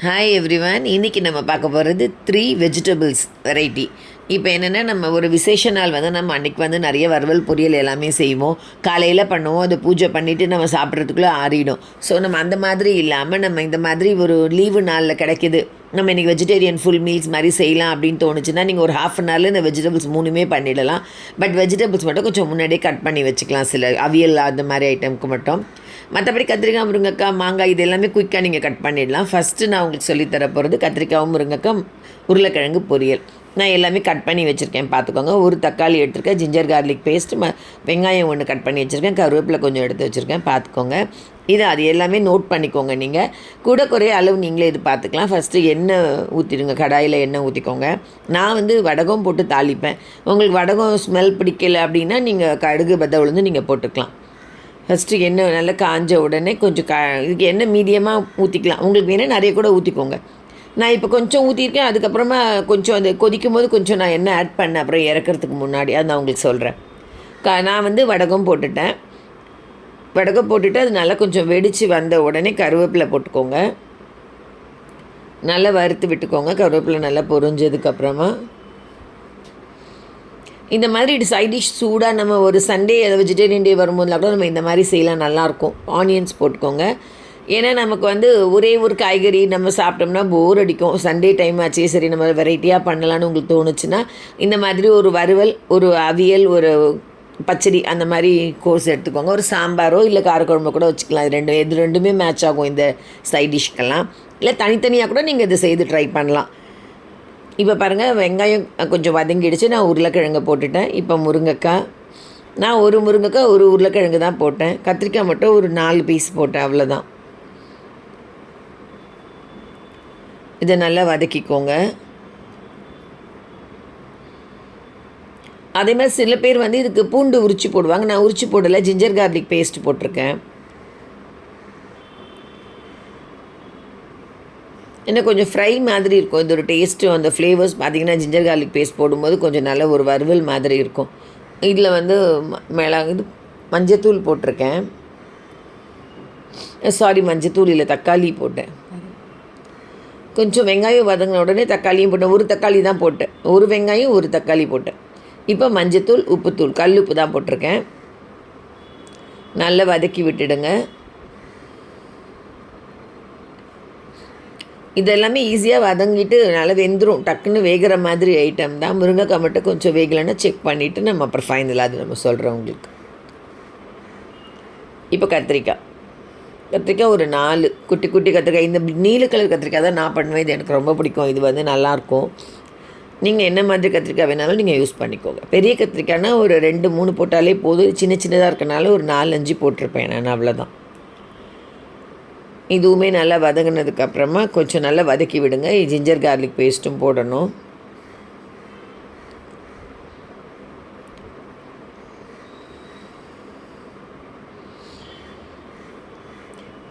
Hi everyone. இன்றைக்கி நம்ம பார்க்க போகிறது 3 வெஜிடபிள்ஸ் வெரைட்டி. இப்போ என்னென்னா, நம்ம ஒரு விசேஷ நாள் வந்து நம்ம அன்றைக்கி வந்து நிறைய வறுவல் பொரியல் எல்லாமே செய்வோம். காலையில் பண்ணுவோம், அதை பூஜை பண்ணிவிட்டு நம்ம சாப்பிட்றதுக்குள்ளே ஆறிடும். ஸோ நம்ம அந்த மாதிரி இல்லாமல் நம்ம இந்த மாதிரி ஒரு லீவு நாளில் கிடைக்கிது, நம்ம இன்றைக்கி வெஜிடேரியன் ஃபுல் மீல்ஸ் மாதிரி செய்யலாம் அப்படின்னு தோணுச்சுன்னா, நீங்கள் ஒரு ஹாஃப் அன் ஹவரில் இந்த வெஜிடபிள்ஸ் மூணுமே பண்ணிடலாம். பட் வெஜிடபிள்ஸ் மட்டும் கொஞ்சம் முன்னாடியே கட் பண்ணி வச்சுக்கலாம், சில அவியல் அந்த மாதிரி ஐட்டமுக்கு மட்டும். மற்றபடி கத்திரிக்காய், முருங்கைக்காய், மாங்காய் இது எல்லாமே குயிக்காக நீங்கள் கட் பண்ணிடலாம். ஃபஸ்ட்டு நான் உங்களுக்கு சொல்லித்தர போகிறது கத்திரிக்காயும் முருங்கைக்காய் உருளைக்கிழங்கு பொரியல். நான் எல்லாமே கட் பண்ணி வச்சுருக்கேன், பார்த்துக்கோங்க. ஒரு தக்காளி எடுத்துருக்கேன், ஜிஞ்சர் கார்லிக் பேஸ்ட், வெங்காயம் ஒன்று கட் பண்ணி வச்சுருக்கேன், கருவேப்பிலை கொஞ்சம் எடுத்து வச்சுருக்கேன், பார்த்துக்கோங்க. அது எல்லாமே நோட் பண்ணிக்கோங்க. நீங்கள் கூட குறைய அளவு நீங்களே இது பார்த்துக்கலாம். ஃபஸ்ட்டு எண்ணெய் ஊற்றிடுங்க, கடாயில் எண்ணெய் ஊற்றிக்கோங்க. நான் வந்து வடகம் போட்டு தாளிப்பேன். உங்களுக்கு வடகம் ஸ்மெல் பிடிக்கல அப்படின்னா நீங்கள் கடுகு பத்த உளுந்து நீங்கள் போட்டுக்கலாம். ஃபஸ்ட்டு எண்ணெய் நல்லா காஞ்ச உடனே கொஞ்சம் இதுக்கு எண்ணெய் மீடியமாக ஊற்றிக்கலாம். உங்களுக்கு வேணால் நிறைய கூட ஊற்றிக்கோங்க. நான் இப்போ கொஞ்சம் ஊற்றிருக்கேன். அதுக்கப்புறமா கொஞ்சம் அது கொதிக்கும் போது கொஞ்சம் நான் எண்ணெய் ஆட் பண்ணேன், அப்புறம் இறக்கிறதுக்கு முன்னாடி. அது நான் உங்களுக்கு சொல்கிறேன். நான் வந்து வடகம் போட்டுட்டேன். வடகம் போட்டுட்டு அது நல்லா கொஞ்சம் வெடித்து வந்த உடனே கருவேப்பிலை போட்டுக்கோங்க. நல்லா வறுத்து விட்டுக்கோங்க. கருவேப்பிலை நல்லா பொரிஞ்சதுக்கப்புறமா இந்த மாதிரி சைட் டிஷ் சூடாக நம்ம ஒரு சண்டே வெஜிடேரியன் டே வரும்போதுலாம் கூட நம்ம இந்த மாதிரி செய்யலாம், நல்லாயிருக்கும். ஆனியன்ஸ் போட்டுக்கோங்க. ஏன்னா நமக்கு வந்து ஒரே ஒரு காய்கறி நம்ம சாப்பிட்டோம்னா போர் அடிக்கும். சண்டே டைம் ஆச்சே, சரி நம்ம வெரைட்டியாக பண்ணலான்னு உங்களுக்கு தோணுச்சுன்னா இந்த மாதிரி ஒரு வறுவல், ஒரு அவியல், ஒரு பச்சடி அந்த மாதிரி கோர்ஸ் எடுத்துக்கோங்க. ஒரு சாம்பாரோ இல்லை காரக்குழம்பு கூட வச்சுக்கலாம். இது ரெண்டுமே மேட்ச் ஆகும் இந்த சைட் டிஷ்க்கெல்லாம். இல்லை தனித்தனியாக கூட நீங்கள் இதை செய்து ட்ரை பண்ணலாம். இப்போ பாருங்கள், வெங்காயம் கொஞ்சம் வதங்கிடுச்சு. நான் உருளைக்கிழங்கு போட்டுட்டேன். இப்போ முருங்கைக்காய், நான் ஒரு முருங்கைக்காய் ஒரு உருளைக்கிழங்கு தான் போட்டேன். கத்திரிக்காய் மட்டும் ஒரு 4 பீஸ் போட்டேன், அவ்வளோதான். இதை நல்லா வதக்கிக்கோங்க. அதே மாதிரி சில பேர் வந்து இதுக்கு பூண்டு உரிச்சு போடுவாங்க. நான் உரிச்சு போடலை, ஜிஞ்சர் கார்லிக் பேஸ்ட் போட்டிருக்கேன். இன்னும் கொஞ்சம் ஃப்ரை மாதிரி இருக்கும். இது ஒரு டேஸ்ட்டு, அந்த ஃப்ளேவர்ஸ் பார்த்திங்கன்னா ஜிஞ்சர் கார்லிக் பேஸ்ட் போடும்போது கொஞ்சம் நல்ல ஒரு வறுவல் மாதிரி இருக்கும். இதில் வந்து இது மஞ்சத்தூள் போட்டிருக்கேன். சாரி, மஞ்சத்தூள் இல்லை, தக்காளி போட்டேன். கொஞ்சம் வெங்காயம் வதங்கின உடனே தக்காளியும் போட்டேன். ஒரு தக்காளி தான் போட்டேன், ஒரு வெங்காயம் ஒரு தக்காளி போட்டேன். இப்போ மஞ்சத்தூள், உப்புத்தூள், கல் உப்பு தான் போட்டிருக்கேன். நல்லா வதக்கி விட்டுடுங்க. இதெல்லாமே ஈஸியாக வதங்கிட்டு நல்லா வெந்துடும், டக்குன்னு வேகிற மாதிரி ஐட்டம் தான். முருங்கைக்காய் மட்டும் கொஞ்சம் வேகலைன்னா செக் பண்ணிவிட்டு நம்ம அப்புறம் ஃபைனலாக அது நம்ம சொல்கிறோம் உங்களுக்கு. இப்போ கத்திரிக்காய் ஒரு 4 குட்டி குட்டி கத்திரிக்காய். இந்த நீல கலர் கத்திரிக்காய் தான் நான் பண்ணுவேன். இது எனக்கு ரொம்ப பிடிக்கும். இது வந்து நல்லாயிருக்கும். நீங்கள் என்ன மாதிரி கத்திரிக்காய் வேணாலும் நீங்கள் யூஸ் பண்ணிக்கோங்க. பெரிய கத்திரிக்காய்னா ஒரு 2-3 போட்டாலே போதும். சின்ன சின்னதாக இருக்கனால ஒரு 4-5 போட்டிருப்பேன் நான், அவ்வளோதான். இதுவுமே நல்லா வதங்கினதுக்கப்புறமா கொஞ்சம் நல்லா வதக்கி விடுங்க. ஜிஞ்சர் கார்லிக் பேஸ்ட்டும் போடணும்.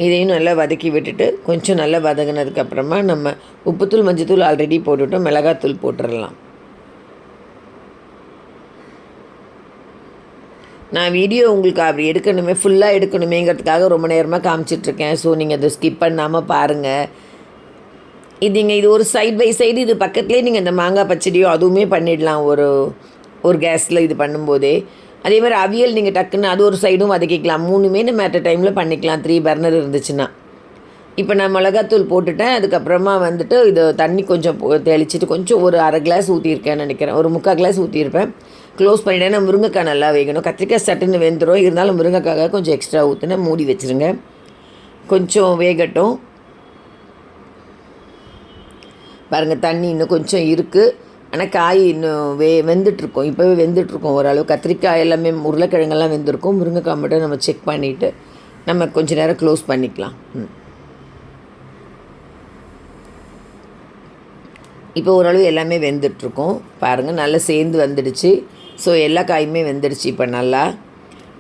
இதையும் நல்லா வதக்கி விட்டுட்டு கொஞ்சம் நல்லா வதங்கினதுக்கப்புறமா நம்ம உப்புத்தூள், மஞ்சத்தூள் ஆல்ரெடி போட்டுவிட்டோம், மிளகாத்தூள் போட்டுடலாம். நான் வீடியோ உங்களுக்கு அப்படி எடுக்கணுமே, ஃபுல்லாக எடுக்கணுமேங்கிறதுக்காக ரொம்ப நேரமாக காமிச்சிட்ருக்கேன். ஸோ நீங்கள் அதை ஸ்கிப் பண்ணாமல் பாருங்கள். இது ஒரு சைட் பை சைடு, இது பக்கத்துலேயே நீங்கள் இந்த மாங்காய் பச்சடியோ அதுவுமே பண்ணிடலாம் ஒரு கேஸில் இது பண்ணும்போதே. அதே மாதிரி அவியல் நீங்கள் டக்குன்னு அது ஒரு சைடும் வதக்கிக்கலாம். 3மே நம்ம அட் டைமில் பண்ணிக்கலாம், 3 பர்னர் இருந்துச்சுன்னா. இப்போ நான் மிளகாத்தூள் போட்டுட்டேன். அதுக்கப்புறமா வந்துட்டு இது தண்ணி கொஞ்சம் தெளிச்சிட்டு கொஞ்சம் ஒரு 1/2 கிளாஸ் ஊற்றிருக்கேன்னு நினைக்கிறேன், ஒரு 3/4 கிளாஸ் ஊற்றிருப்பேன். க்ளோஸ் பண்ணிட்டேன்னா முருங்கைக்காய் நல்லா வேகணும். கத்திரிக்காய் சட்டுன்னு வெந்துடும், இருந்தாலும் முருங்கைக்காக கொஞ்சம் எக்ஸ்ட்ரா ஊற்றுனா மூடி வச்சுருங்க. கொஞ்சம் வேகட்டும். பாருங்கள், தண்ணி இன்னும் கொஞ்சம் இருக்குது. ஆனால் காய் இன்னும் வெந்துட்டுருக்கோம். இப்போவே வெந்துட்டுருக்கோம் ஓரளவு. கத்திரிக்காய் எல்லாமே, உருளைக்கிழங்கெல்லாம் வெந்திருக்கும். முருங்கைக்காய் மட்டும் நம்ம செக் பண்ணிவிட்டு நம்ம கொஞ்சம் நேரம் க்ளோஸ் பண்ணிக்கலாம். இப்போ ஓரளவு எல்லாமே வெந்துட்டுருக்கோம். பாருங்கள், நல்லா சேர்ந்து வந்துடுச்சு. ஸோ எல்லா காயுமே வெந்துடுச்சு இப்போ நல்லா.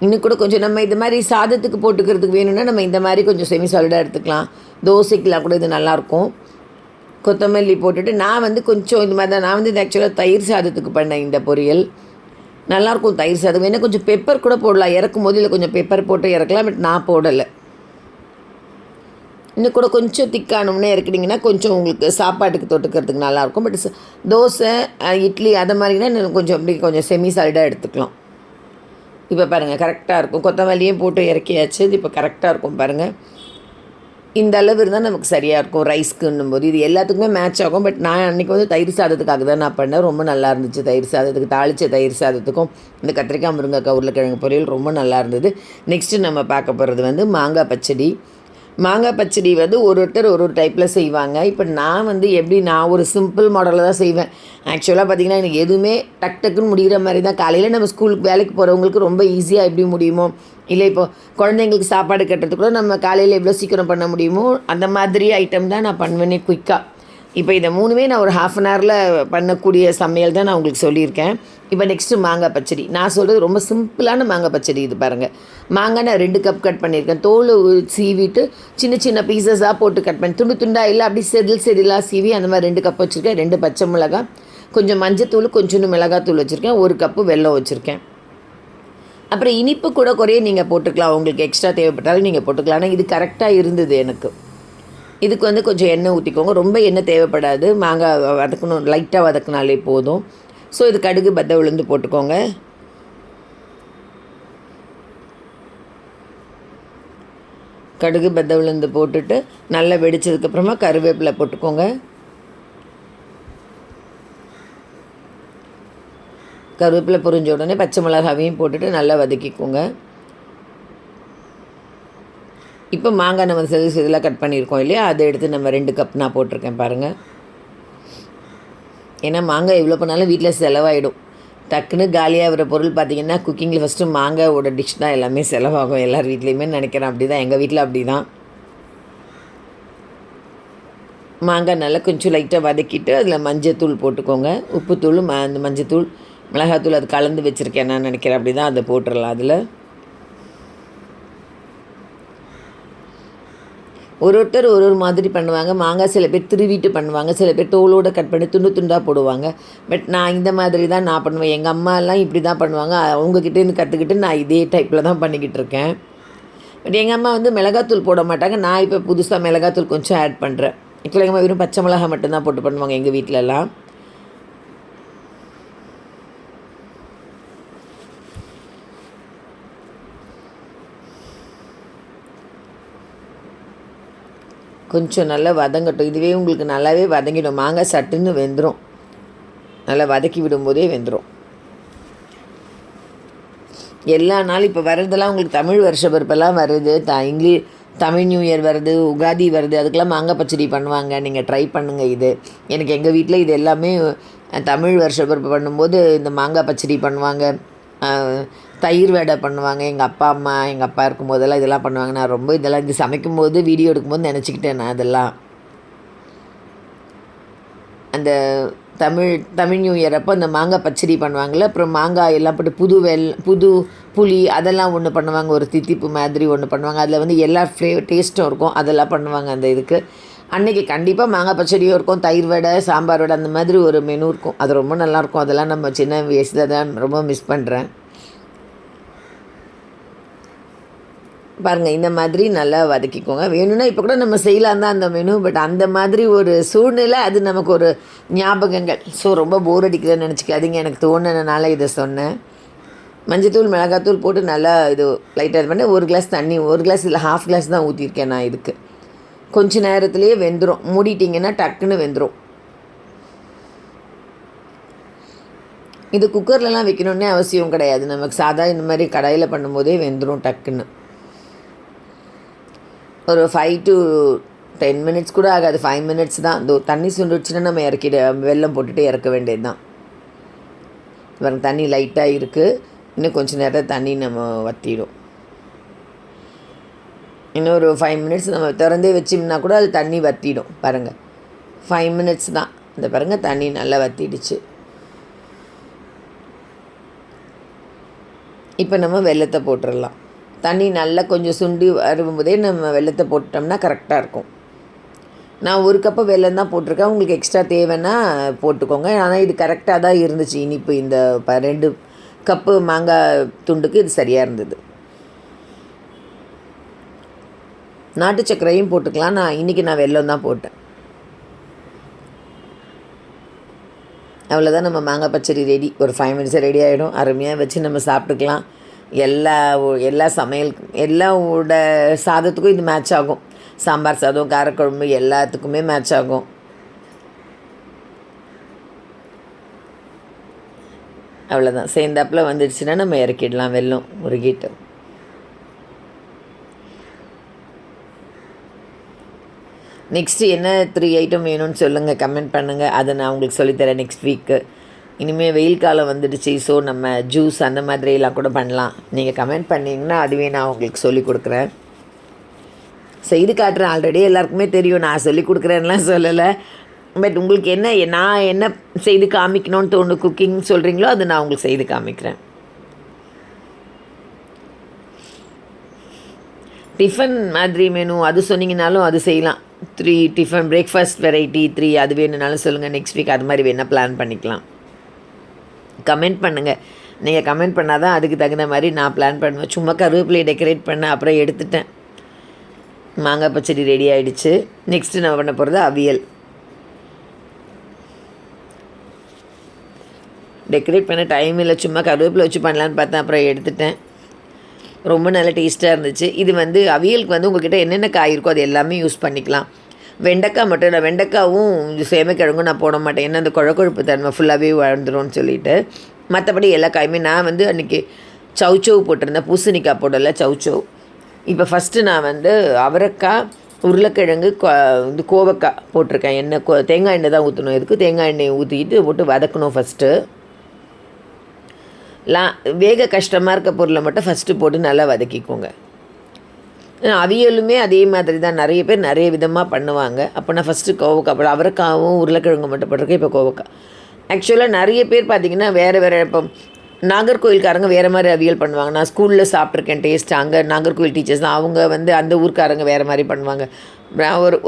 இன்னும் கூட கொஞ்சம் நம்ம இது மாதிரி சாதத்துக்கு போட்டுக்கிறதுக்கு வேணும்னா நம்ம இந்த மாதிரி கொஞ்சம் செமி சாலிடாக எடுத்துக்கலாம். தோசைக்கெலாம் கூட இது நல்லாயிருக்கும். கொத்தமல்லி போட்டுட்டு நான் வந்து கொஞ்சம் இது மாதிரி தான். நான் வந்து இது ஆக்சுவலாக தயிர் சாதத்துக்கு பண்ணேன் இந்த பொரியல். நல்லாயிருக்கும் தயிர் சாதம். வேணால் கொஞ்சம் பெப்பர் கூட போடலாம், இறக்கும் போது இல்லை கொஞ்சம் பெப்பர் போட்டு இறக்கலாம். பட் நான் போடலை. இன்னும் கூட கொஞ்சம் திக்கானோம்னே இறக்கிட்டிங்கன்னா கொஞ்சம் உங்களுக்கு சாப்பாட்டுக்கு தொட்டுக்கிறதுக்கு நல்லாயிருக்கும். பட் தோசை, இட்லி அதை மாதிரினா கொஞ்சம் அப்படி கொஞ்சம் செமி சாலிடாக எடுத்துக்கலாம். இப்போ பாருங்கள் கரெக்டாக இருக்கும். கொத்தமல்லியும் போட்டு இறக்கியாச்சு. இது இப்போ கரெக்டாக இருக்கும் பாருங்கள். இந்த அளவு இருந்தால் நமக்கு சரியாக இருக்கும் ரைஸ்க்குன்னும் போது. இது எல்லாத்துக்குமே மேட்ச் ஆகும். பட் நான் அன்றைக்கி வந்து தயிர் சாதத்துக்காக தான் நான் பண்ணேன். ரொம்ப நல்லா இருந்துச்சு தயிர் சாதத்துக்கு. தாளித்த தயிர் சாதத்துக்கும் இந்த கத்திரிக்காய், முருங்கைக்காய், உருளைக்கிழங்கு பொரியல் ரொம்ப நல்லா இருந்தது. நெக்ஸ்ட்டு நம்ம பார்க்க போகிறது வந்து மாங்காய் பச்சடி. மாங்காய் பச்சடி வந்து ஒருத்தர் ஒரு டைப்பில் செய்வாங்க. இப்போ நான் வந்து எப்படி நான் ஒரு சிம்பிள் மாடலில் தான் செய்வேன். ஆக்சுவலாக பார்த்திங்கன்னா எனக்கு எதுவுமே டக்குன்னு முடிகிற மாதிரி தான். காலையில் நம்ம ஸ்கூலுக்கு வேலைக்கு போகிறவங்களுக்கு ரொம்ப ஈஸியாக எப்படி முடியுமோ, இல்லை இப்போது குழந்தைங்களுக்கு சாப்பாடு கட்டுறதுக்கு கூட நம்ம காலையில் எவ்வளோ சீக்கிரம் பண்ண முடியுமோ அந்த மாதிரி ஐட்டம் தான் நான் பண்ணுவேனே குயிக்காக. இப்போ இதை 3மே நான் ஒரு 1/2 அன் ஹவரில் பண்ணக்கூடிய சமையல் தான் நான் உங்களுக்கு சொல்லியிருக்கேன். இப்போ நெக்ஸ்ட்டு மாங்காய் பச்சடி. நான் சொல்கிறது ரொம்ப சிம்பிளான மாங்காய் பச்சடி. இது பாருங்கள், மாங்காய் நான் 2 கப் கட் பண்ணியிருக்கேன். தோல் சீவிட்டு சின்ன சின்ன பீசஸாக போட்டு கட் பண்ணி துண்டு துண்டாக இல்லை அப்படி செதிலாக சீவி அந்த மாதிரி 2 கப் வச்சுருக்கேன். 2 பச்சை மிளகாய், கொஞ்சம் மஞ்சத்தூள், கொஞ்சோண்டு மிளகாத்தூள் வச்சுருக்கேன். 1 கப்பு வெல்லம் வச்சுருக்கேன். அப்புறம் இனிப்பு கூட குறைய நீங்கள் போட்டுக்கலாம். உங்களுக்கு எக்ஸ்ட்ரா தேவைப்பட்டாலும் நீங்கள் போட்டுக்கலாம். ஆனால் இது கரெக்டாக இருந்தது எனக்கு. இதுக்கு வந்து கொஞ்சம் எண்ணெய் ஊற்றிக்கோங்க. ரொம்ப எண்ணெய் தேவைப்படாது. மாங்காய் வதக்கணும், லைட்டாக வதக்கினாலே போதும். ஸோ இது கடுகு, பத்தை, உளுந்து போட்டுக்கோங்க. கடுகு, பத்தை, உளுந்து போட்டுட்டு நல்லா வெடித்ததுக்கப்புறமா கருவேப்பிலை போட்டுக்கோங்க. கருவேப்பிலை பொரிஞ்ச உடனே பச்சை மிளகாவையும் போட்டுட்டு நல்லா வதக்கிக்கோங்க. இப்போ மாங்காய் நம்ம செதிலாக கட் பண்ணியிருக்கோம் இல்லையா, அதை எடுத்து நம்ம 2 கப் நான் போட்டிருக்கேன் பாருங்கள். ஏன்னா மாங்காய் எவ்வளோ பண்ணாலும் வீட்டில் செலவாயிடும். டக்குன்னு காலியாகிற பொருள் பார்த்திங்கன்னா குக்கிங்கில் ஃபஸ்ட்டு மாங்காயோட டிஷ் தான் எல்லாமே செலவாகும். எல்லார் வீட்லேயுமே நினைக்கிறேன். அப்படி தான் எங்கள் வீட்டில் அப்படி தான். மாங்காய் நல்லா கொஞ்சம் லைட்டாக வதக்கிட்டு அதில் மஞ்சத்தூள் போட்டுக்கோங்க. உப்புத்தூள், அந்த மஞ்சத்தூள், மிளகாத்தூள் அது கலந்து வச்சுருக்கேன் நான் நினைக்கிறேன். அப்படி தான் அதை போட்டுடலாம். அதில் ஒருத்தர் ஒரு மாதிரி பண்ணுவாங்க. மாங்காய் சில பேர் திருவிட்டு பண்ணுவாங்க, சில பேர் தோலோடு கட் பண்ணி துண்டு துண்டாக போடுவாங்க. பட் நான் இந்த மாதிரி தான் நான் பண்ணுவேன். எங்கள் அம்மாலாம் இப்படி தான் பண்ணுவாங்க. அவங்கக்கிட்டேருந்து கற்றுக்கிட்டு நான் இதே டைப்பில் தான் பண்ணிக்கிட்டு இருக்கேன். பட் எங்கள் அம்மா வந்து மிளகாத்தூள் போட மாட்டாங்க. நான் இப்போ புதுசாக மிளகாத்தூள் கொஞ்சம் ஆட் பண்ணுறேன். ஆக்சுவலாக எங்கள் அம்மா வெறும் பச்சை மிளகாய் மட்டும்தான் போட்டு பண்ணுவாங்க எங்கள் வீட்டிலலாம். கொஞ்சம் நல்லா வதங்கட்டும். இதுவே உங்களுக்கு நல்லாவே வதங்கிடும். மாங்காய் சட்டுன்னு வெந்துடும். நல்லா வதக்கி விடும்போதே வெந்துடும். எல்லா நாளும் இப்போ வர்றதெல்லாம் உங்களுக்கு தமிழ் வருஷ பிறப்பெல்லாம் வருது. தமிழ் நியூ இயர் வருது, உகாதி வருது. அதுக்கெல்லாம் மாங்காய் பச்சடி பண்ணுவாங்க. நீங்கள் ட்ரை பண்ணுங்கள். இது எனக்கு எங்கள் வீட்டில் இது எல்லாமே தமிழ் வருஷ பிறப்பு பண்ணும்போது இந்த மாங்காய் பச்சடி பண்ணுவாங்க. தயிர் வடை பண்ணுவாங்க. எங்கள் அப்பா இருக்கும்போதெல்லாம் இதெல்லாம் பண்ணுவாங்க. நான் ரொம்ப இதெல்லாம் இது சமைக்கும்போது வீடியோ எடுக்கும்போது நினச்சிக்கிட்டேன் நான் அதெல்லாம். அந்த தமிழ் நியூ இயர் அப்போ அந்த மாங்காய் பச்சடி பண்ணுவாங்கள்ல. அப்புறம் மாங்காய் எல்லாம் போட்டு புது புளி அதெல்லாம் ஒன்று பண்ணுவாங்க. ஒரு தித்திப்பு மாதிரி ஒன்று பண்ணுவாங்க. அதில் வந்து எல்லா டேஸ்ட்டும் இருக்கும். அதெல்லாம் பண்ணுவாங்க அந்த இதுக்கு. அன்றைக்கி கண்டிப்பாக மாங்காய் பச்சடியும் இருக்கும், தயிர் வடை, சாம்பார் வடை, அந்த மாதிரி ஒரு மெனு இருக்கும். அது ரொம்ப நல்லாயிருக்கும். அதெல்லாம் நம்ம சின்ன வயசில் தான் ரொம்ப மிஸ் பண்ணுறேன். பாருங்கள், இந்த மாதிரி நல்லா வதக்கிக்கோங்க. வேணும்னா இப்போ கூட நம்ம செய்யலாம் தான் அந்த மெனு. பட் அந்த மாதிரி ஒரு சூழ்நிலை, அது நமக்கு ஒரு ஞாபகங்கள். ஸோ ரொம்ப போர் அடிக்கிறதுன்னு நினச்சிக்காதீங்க. எனக்கு தோணுனனால இதை சொன்னேன். மஞ்சத்தூள், மிளகாத்தூள் போட்டு நல்லா இது லைட்டாக இது பண்ணி 1 கிளாஸ் தண்ணி, 1 கிளாஸ் இல்லை 1/2 கிளாஸ் தான் ஊற்றிருக்கேன் நான் இதுக்கு. கொஞ்ச நேரத்துலேயே வெந்துடும். மூடிட்டிங்கன்னா டக்குன்னு வெந்துடும். இது குக்கர்லலாம் வைக்கணுன்னே அவசியம் கிடையாது. நமக்கு சாதா இந்த மாதிரி கடாயில் பண்ணும்போதே வெந்துடும் டக்குன்னு. ஒரு 5 to 10 மினிட்ஸ் கூட ஆகாது. 5 மினிட்ஸ் தான். தண்ணி சுண்டுச்சுன்னா நம்ம வெல்லம் போட்டுட்டு இறக்க வேண்டியது தான். பாருங்க, தண்ணி லைட்டாக இருக்குது. இன்னும் கொஞ்சம் நேரம் தண்ணி நம்ம வற்றிடும். இன்னும் ஒரு 5 மினிட்ஸ் நம்ம திறந்தே வச்சோம்னா கூட அது தண்ணி வற்றிடும். பாருங்கள், 5 மினிட்ஸ் தான். இந்த பாருங்கள், தண்ணி நல்லா வற்றிடுச்சு. இப்போ நம்ம வெல்லத்தை போட்டுடலாம். தண்ணி நல்லா கொஞ்சம் சுண்டி வரும்போதே நம்ம வெல்லத்தை போட்டோம்னா கரெக்டாக இருக்கும். நான் 1 கப்பு வெல்லம் தான் போட்டிருக்கேன். உங்களுக்கு எக்ஸ்ட்ரா தேவைன்னா போட்டுக்கோங்க. ஆனால் இது கரெக்டாக தான் இருந்துச்சு இனிப்பு. இந்த 2 கப்பு மாங்காய் துண்டுக்கு இது சரியாக இருந்தது. நாட்டு சர்க்கரையும் போட்டுக்கலாம். இன்றைக்கி நான் வெல்லம் தான் போட்டேன். அவ்வளோதான், நம்ம மாங்காய் பச்சடி ரெடி. ஒரு 5 மினிட்ஸில் ரெடி ஆகிடும். அருமையாக வச்சு நம்ம சாப்பிட்டுக்கலாம். எல்லா சமையல் எல்லாவோட சாதத்துக்கும் இது மேட்ச் ஆகும். சாம்பார் சாதம், காரக்குழம்பு எல்லாத்துக்குமே மேட்ச் ஆகும். அவ்வளோதான், சேர்ந்தாப்பில் வந்துடுச்சுன்னா நம்ம இறக்கிடலாம். வெல்லம் உருகிட்டு நெக்ஸ்ட்டு என்ன 3 ஐட்டம் வேணும்னு சொல்லுங்கள், கமெண்ட் பண்ணுங்கள். அதை நான் உங்களுக்கு சொல்லித்தரேன் நெக்ஸ்ட் வீக்கு. இனிமேல் வெயில் காலம் வந்துடுச்சு. ஸோ நம்ம ஜூஸ் அந்த மாதிரிலாம் கூட பண்ணலாம். நீங்கள் கமெண்ட் பண்ணிங்கன்னா அதுவே நான் உங்களுக்கு சொல்லிக் கொடுக்குறேன், செய்து காட்டுறேன். ஆல்ரெடி எல்லாருக்குமே தெரியும், நான் சொல்லிக் கொடுக்குறேன்லாம் சொல்லலை. பட் உங்களுக்கு நான் என்ன செய்து காமிக்கணும்னு தோணும் குக்கிங் சொல்கிறீங்களோ அது நான் உங்களுக்கு செய்து காமிக்கிறேன். டிஃபன் மாதிரி மெனு அது சொன்னீங்கனாலும் அது செய்யலாம். 3 டிஃபன் பிரேக்ஃபாஸ்ட் வெரைட்டி 3 அது வேணுனாலும் சொல்லுங்கள். நெக்ஸ்ட் வீக் அது மாதிரி வேணால் பிளான் பண்ணிக்கலாம். கமெண்ட் பண்ணுங்கள். நீங்கள் கமெண்ட் பண்ணால் தான் அதுக்கு தகுந்த மாதிரி நான் பிளான் பண்ணுவேன். சும்மா கருவேப்பிலையை டெக்கரேட் பண்ண அப்புறம் எடுத்துட்டேன். மாங்காய் பச்சடி ரெடி ஆகிடுச்சு. நெக்ஸ்ட்டு நம்ம பண்ண போகிறது அவியல். டெக்கரேட் பண்ண டைம் இல்லை, சும்மா கருவேப்பிலை வச்சு பண்ணலான்னு பார்த்தேன், அப்புறம் எடுத்துட்டேன். ரொம்ப நல்ல டேஸ்ட்டாக இருந்துச்சு. இது அவியலுக்கு உங்கள்கிட்ட என்னென்ன காய் இருக்கோ அது எல்லாமே யூஸ் பண்ணிக்கலாம். வெண்டைக்காய் மட்டும் இல்லை, வெண்டைக்காவும் சேமைக்கிழங்கும் நான் போட மாட்டேன். ஏன்னா அந்த குழக்கொழுப்பு தன்மை ஃபுல்லாகவே வாழ்ந்துரும்னு சொல்லிவிட்டு. மற்றபடி எல்லா காயுமே நான் அன்றைக்கி சவுச்சவு போட்டிருந்தேன், பூசணிக்காய் போடலை, சவுச்சவு. இப்போ ஃபஸ்ட்டு நான் அவரைக்காய், உருளைக்கிழங்கு, கோவக்காய் போட்டிருக்கேன். தேங்காய் எண்ணெய் தான் ஊற்றணும். இதுக்கு தேங்காய் எண்ணெயை ஊற்றிக்கிட்டு போட்டு வதக்கணும். ஃபஸ்ட்டு வேக கஷ்டமாக இருக்க பொருளை மட்டும் ஃபஸ்ட்டு போட்டு நல்லா வதக்கிக்கோங்க. அவியலுமே அதே மாதிரி தான், நிறைய பேர் நிறைய விதமாக பண்ணுவாங்க. அப்போ நான் ஃபஸ்ட்டு கோவக்காய் அப்புறம் அவரைக்காவும் உருளைக்கிழங்கு மட்டும் போட்டிருக்கேன். இப்போ கோவக்காய். ஆக்சுவலாக நிறைய பேர் பார்த்திங்கன்னா வேறு இப்போ நாகர்கோவில்காரங்க வேறு மாதிரி அவியல் பண்ணுவாங்க. நான் ஸ்கூலில் சாப்பிட்ருக்கேன் டேஸ்ட். அங்கே நாகர்கோவில் டீச்சர்ஸ் தான், அவங்க அந்த ஊருக்காரங்க வேறு மாதிரி பண்ணுவாங்க.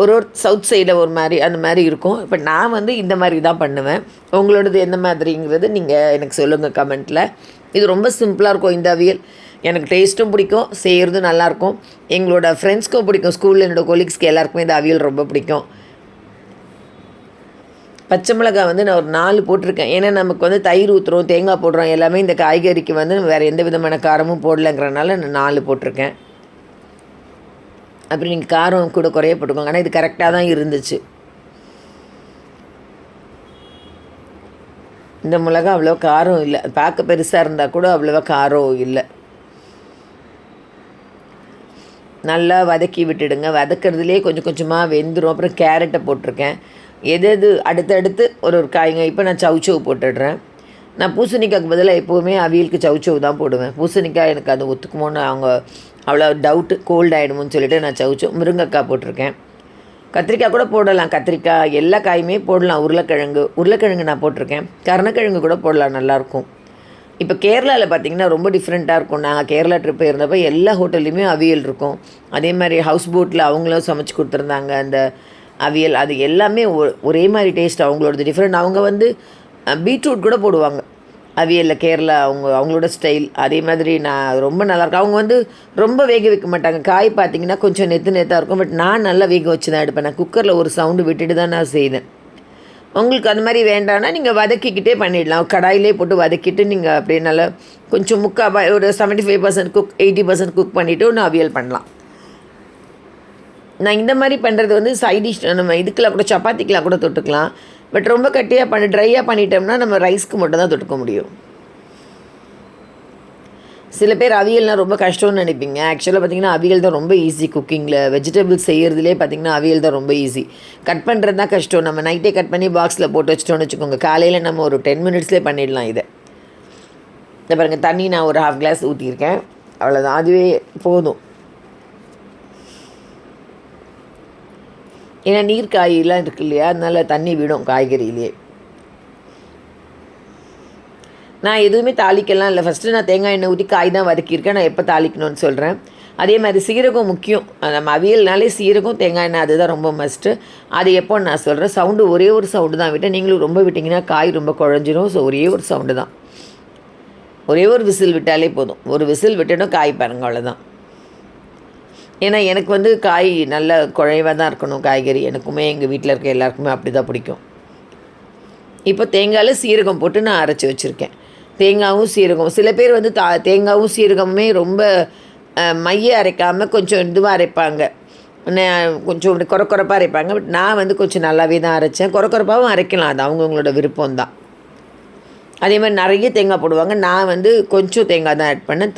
ஒரு சவுத் சைடில் ஒரு மாதிரி அந்த மாதிரி இருக்கும். இப்போ நான் இந்த மாதிரி தான் பண்ணுவேன். உங்களோடது எந்த மாதிரிங்கிறது நீங்கள் எனக்கு சொல்லுங்கள் கமெண்ட்டில். இது ரொம்ப சிம்பிளாக இருக்கும் இந்த அவியல். எனக்கு டேஸ்ட்டும் பிடிக்கும், செய்கிறதும் நல்லாயிருக்கும். எங்களோட ஃப்ரெண்ட்ஸ்க்கும் பிடிக்கும். ஸ்கூலில் என்னோடய கொலீக்ஸ்க்கு எல்லாருக்குமே இந்த அவியல் ரொம்ப பிடிக்கும். பச்சை மிளகாய் நான் ஒரு 4 போட்டிருக்கேன். ஏன்னா நமக்கு தயிர் ஊற்றுறோம், தேங்காய் போடுறோம், எல்லாமே இந்த காய்கறிக்கு வேறு எந்த விதமான காரமும் போடலைங்கிறனால நான் 4 போட்டிருக்கேன். அப்படி நீங்கள் காரம் கூட குறைய போட்டுக்கோங்க. ஆனால் இது கரெக்டாக தான் இருந்துச்சு. இந்த மிளகா அவ்வளோ காரம் இல்லை, பார்க்க பெருசாக இருந்தால் கூட அவ்வளோவா காரம் இல்லை. நல்லா வதக்கி விட்டுடுங்க. வதக்கிறதுலேயே கொஞ்சம் கொஞ்சமாக வெந்துடும். அப்புறம் கேரட்டை போட்டிருக்கேன். எது அடுத்தடுத்து ஒரு காய்ங்க. இப்போ நான் சவுச்சவு போட்டுடுறேன். நான் பூசணிக்காய்க்கு பதிலாக எப்போவுமே அவியலுக்கு சவுச்சவு தான் போடுவேன். பூசணிக்காய் எனக்கு அது ஒத்துக்குமோன்னு அவ்வளோ டவுட்டு, கோல்டு ஆகிடுமோன்னு சொல்லிவிட்டு நான் சவுச்சவு. முருங்கைக்காய் போட்டிருக்கேன். கத்திரிக்காய் கூட போடலாம். கத்திரிக்காய் எல்லா காயுமே போடலாம். உருளைக்கிழங்கு நான் போட்டிருக்கேன். கருணக்கிழங்கு கூட போடலாம், நல்லாயிருக்கும். இப்போ கேரளாவில் பார்த்திங்கன்னா ரொம்ப டிஃப்ரெண்ட்டாக இருக்கும். நாங்கள் கேரளா ட்ரிப் இருந்தப்போ எல்லா ஹோட்டல்லையுமே அவியல் இருக்கும். அதே மாதிரி ஹவுஸ் போட்டில் அவங்களும் சமைச்சு கொடுத்துருந்தாங்க அந்த அவியல். அது எல்லாமே ஒரே மாதிரி டேஸ்ட். அவங்களோடது டிஃப்ரெண்ட். அவங்க பீட்ரூட் கூட போடுவாங்க அவியலில். கேரளா அவங்களோட ஸ்டைல். அதே மாதிரி நான் ரொம்ப நல்லாயிருக்கும். அவங்க ரொம்ப வேக வைக்க மாட்டாங்க. காய் பார்த்திங்கன்னா கொஞ்சம் நெத்தாக இருக்கும். பட் நான் நல்லா வேக வச்சு தான் எடுப்பேன். நான் குக்கரில் ஒரு சவுண்டு விட்டுட்டு தான் நான் செய்தேன். உங்களுக்கு அந்த மாதிரி வேண்டாம்னா நீங்கள் வதக்கிக்கிட்டே பண்ணிடலாம். கடாயிலே போட்டு வதக்கிட்டு நீங்கள் அப்படியே நல்லா கொஞ்சம் ஒரு 75% குக் 80% குக் பண்ணிவிட்டு ஒன்று அவியல் பண்ணலாம். நான் இந்த மாதிரி பண்ணுறது சைட் டிஷ் நம்ம இதுக்கெலாம் கூட சப்பாத்திக்கெலாம் கூட தொட்டுக்கலாம். பட் ரொம்ப கட்டியாக ட்ரையாக பண்ணிட்டோம்னா நம்ம ரைஸ்க்கு மட்டும் தான் தொட்டுக்க முடியும். சில பேர் அவியல்னால் ரொம்ப கஷ்டம்னு நினைப்பீங்க. ஆக்சுவலாக பார்த்திங்கன்னா அவியல் தான் ரொம்ப ஈஸி குக்கிங்கில். வெஜிடபிள்ஸ் செய்கிறதுலே பார்த்திங்கன்னா அவியல் தான் ரொம்ப ஈஸி. கட் பண்ணுறது தான் கஷ்டம். நம்ம நைட்டே கட் பண்ணி பாக்ஸில் போட்டு வச்சிட்டோன்னு வச்சுக்கோங்க, காலையில் நம்ம ஒரு 10 மினிட்ஸ்லேயே பண்ணிடலாம். இதை பாருங்கள், தண்ணி நான் ஒரு 1/2 கிளாஸ் ஊற்றியிருக்கேன். அவ்வளோதான், அதுவே போதும். ஏன்னா நீர் காயெல்லாம் இருக்கு இல்லையா, அதனால் தண்ணி விடும் காய்கறியிலே. நான் எதுவுமே தாளிக்கலாம் இல்லை. ஃபஸ்ட்டு நான் தேங்காய் எண்ணெய் ஊற்றி காய் தான் வதக்கியிருக்கேன். நான் எப்போ தாளிக்கணும்னு சொல்கிறேன். அதே மாதிரி சீரகம் முக்கியம். நம்ம அவியல்னாலே சீரகம், தேங்காய் எண்ணெய் அதுதான் ரொம்ப மஸ்ட்டு. அது எப்போன்னு நான் சொல்கிறேன். சவுண்டு ஒரே ஒரு சவுண்டு தான் விட்டேன். நீங்களும் ரொம்ப விட்டிங்கன்னா காய் ரொம்ப குழஞ்சிரும். ஸோ ஒரே ஒரு சவுண்டு தான். ஒரே ஒரு விசில் விட்டாலே போதும். ஒரு விசில் விட்டணும் காய் பாருங்கள், அவ்வளோதான். ஏன்னா எனக்கு வந்து காய் நல்ல குழைவாக தான் இருக்கணும் காய்கறி. எனக்குமே எங்கள் வீட்டில் இருக்க எல்லாருக்குமே அப்படி தான் பிடிக்கும். இப்போ தேங்காயில் சீரகம் போட்டு நான் அரைச்சி வச்சுருக்கேன். தேங்காயும் சீரகம் சில பேர் வந்து தேங்காயும் சீரகமுமே ரொம்ப மைய அரைக்காமல் கொஞ்சம் இதுவாக அரைப்பாங்க. கொஞ்சம் கொரப்பாக அரைப்பாங்க. பட் நான் வந்து கொஞ்சம் நல்லாவே தான் அரைச்சேன். கொரப்பாகவும் அரைக்கலாம், அது அவங்கவுங்களோட விருப்பம் தான். அதே மாதிரி நிறைய தேங்காய் போடுவாங்க. நான் வந்து கொஞ்சம் தேங்காய் தான் ஆட் பண்ணேன்.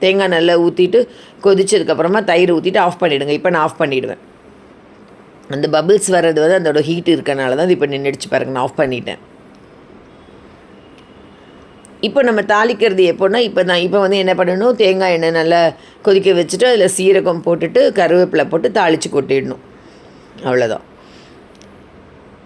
தேங்காய் நல்லா ஊற்றிட்டு கொதிச்சதுக்கப்புறமா தயிர் ஊற்றிட்டு ஆஃப் பண்ணிவிடுங்க. இப்போ நான் ஆஃப் பண்ணிவிடுவேன். அந்த பபிள்ஸ் வர்றது வந்து அதோட ஹீட் இருக்கனால தான் இப்போ நின்றுடுச்சு பாருங்கள். நான் ஆஃப் பண்ணிட்டேன். இப்போ நம்ம தாளிக்கிறது எப்போன்னா இப்போ வந்து என்ன பண்ணணும், தேங்காய் எண்ணெய் நல்லா கொதிக்க வச்சுட்டு அதில் சீரகம் போட்டுட்டு கருவேப்பிலை போட்டு தாளித்து கொட்டிடணும். அவ்வளோதான்,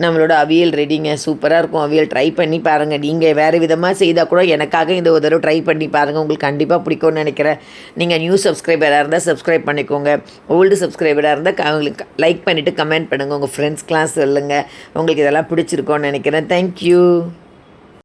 நம்மளோட அவியல் ரெடிங்க. சூப்பராக இருக்கும் அவியல். ட்ரை பண்ணி பாருங்கள். நீங்கள் வேறு விதமாக செய்தால் கூட எனக்காக இந்த ஒரு தடவை ட்ரை பண்ணி பாருங்கள். உங்களுக்கு கண்டிப்பாக பிடிக்கும்னு நினைக்கிறேன். நீங்கள் நியூ சப்ஸ்கிரைபராக இருந்தால் சப்ஸ்கிரைப் பண்ணிக்கோங்க. ஓல்டு சப்ஸ்கிரைபராக இருந்தால் அவங்களுக்கு லைக் பண்ணிவிட்டு கமெண்ட் பண்ணுங்கள். உங்கள் ஃப்ரெண்ட்ஸ்க்கெலாம் சொல்லுங்கள் உங்களுக்கு இதெல்லாம் பிடிச்சிருக்கோன்னு நினைக்கிறேன். தேங்க்யூ.